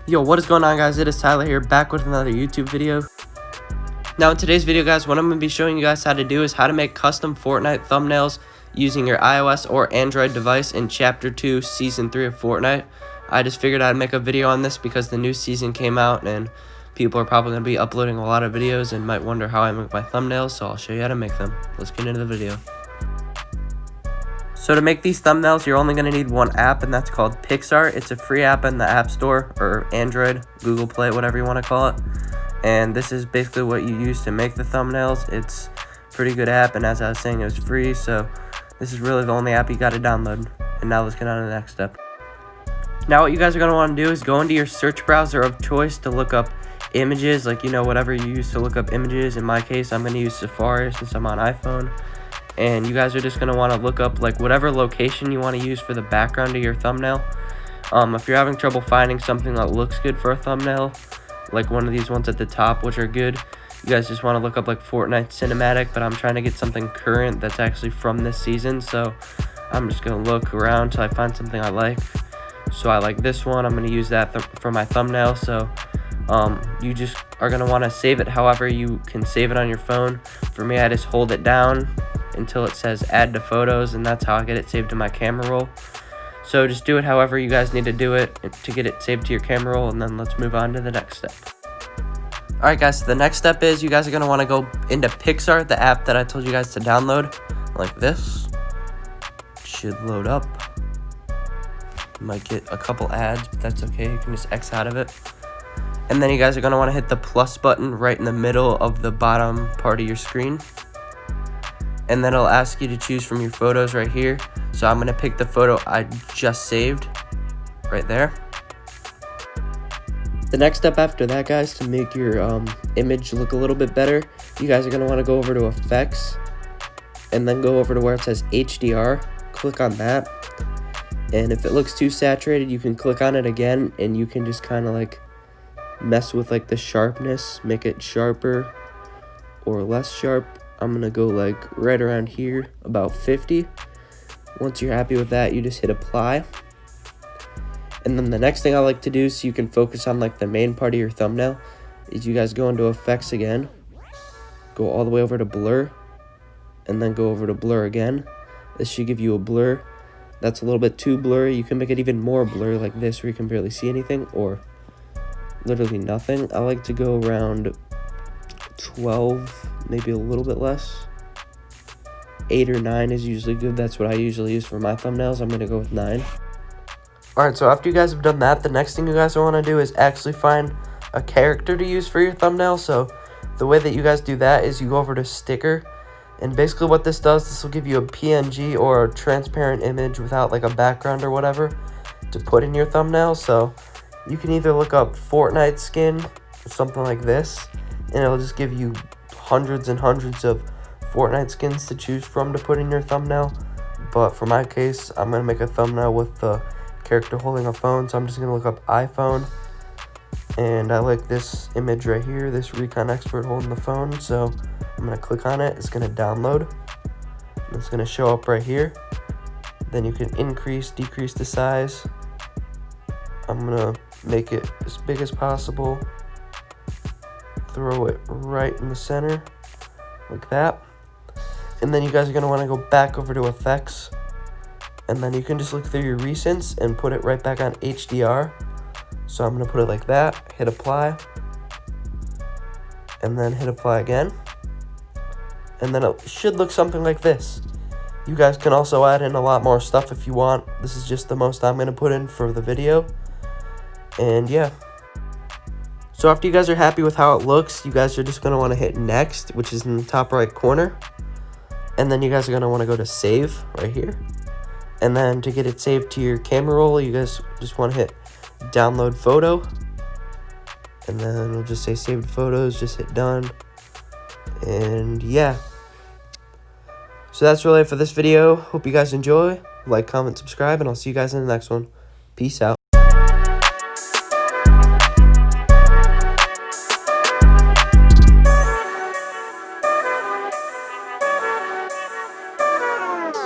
Yo, what is going on, guys? It is Tyler here, back with another YouTube video. Now in today's video, guys, what I'm going to be showing you guys how to do is how to make custom Fortnite thumbnails using your iOS or Android device in Chapter 2, Season 3 of Fortnite. I just figured I'd make a video on this because the new season came out and people are probably going to be uploading a lot of videos and might wonder how I make my thumbnails, so I'll show you how to make them. Let's get into the video. So to make these thumbnails, you're only going to need one app, and that's called Pixar. It's a free app in the App Store, or Android, Google Play, whatever you want to call it. And this is basically what you use to make the thumbnails. It's a pretty good app, and as I was saying, it was free, so this is really the only app you got to download. And now let's get on to the next step. Now what you guys are going to want to do is go into your search browser of choice to look up images, like, you know, whatever you use to look up images. In my case, I'm going to use Safari since I'm on iPhone. And you guys are just going to want to look up like whatever location you want to use for the background of your thumbnail. If you're having trouble finding something that looks good for a thumbnail, like one of these ones at the top, which are good, you guys just want to look up like Fortnite cinematic, but I'm trying to get something current that's actually from this season, so I'm just going to look around till I find something I like. So I like this one. I'm going to use that for my thumbnail. So you just are going to want to save it however you can save it on your phone. For me, I just hold it down until it says add to photos, and that's how I get it saved to my camera roll. So just do it however you guys need to do it to get it saved to your camera roll, and then let's move on to the next step. Alright guys, so the next step is you guys are going to want to go into Pixar, the app that I told you guys to download, like this. It should load up. You might get a couple ads, but that's okay, you can just X out of it. And then you guys are going to want to hit the plus button right in the middle of the bottom part of your screen. And then it'll ask you to choose from your photos right here. So I'm going to pick the photo I just saved right there. The next step after that, guys, to make your image look a little bit better, you guys are going to want to go over to effects and then go over to where it says HDR. Click on that. And if it looks too saturated, you can click on it again and you can just kind of like mess with like the sharpness, make it sharper or less sharp. I'm going to go like right around here, about 50. Once you're happy with that, you just hit apply. And then the next thing I like to do so you can focus on like the main part of your thumbnail is you guys go into effects again, go all the way over to blur, and then go over to blur again. This should give you a blur. That's a little bit too blurry. You can make it even more blurry like this where you can barely see anything or literally nothing. I like to go around 12, maybe a little bit less. 8 or 9 is usually good. That's what I usually use for my thumbnails. I'm going to go with 9. Alright, so after you guys have done that, the next thing you guys want to do is actually find a character to use for your thumbnail. So the way that you guys do that is you go over to sticker. And basically what this does, this will give you a PNG or a transparent image without like a background or whatever to put in your thumbnail. So you can either look up Fortnite skin or something like this, and it'll just give you hundreds and hundreds of Fortnite skins to choose from to put in your thumbnail. But for my case, I'm going to make a thumbnail with the character holding a phone, so I'm just going to look up iPhone. And I like this image right here, this recon expert holding the phone, so I'm going to click on it. It's going to download. It's going to show up right here. Then you can increase, decrease the size. I'm going to make it as big as possible. Throw it right in the center like that. And then you guys are going to want to go back over to effects, and then you can just look through your recents and put it right back on HDR. So I'm going to put it like that, hit apply, and then hit apply again, and then it should look something like this. You guys can also add in a lot more stuff if you want. This is just the most I'm going to put in for the video. And yeah. So after you guys are happy with how it looks, you guys are just going to want to hit next, which is in the top right corner. And then you guys are going to want to go to save right here. And then to get it saved to your camera roll, you guys just want to hit download photo. And then we'll just say saved photos, just hit done. And yeah. So that's really it for this video. Hope you guys enjoy. Like, comment, subscribe, and I'll see you guys in the next one. Peace out.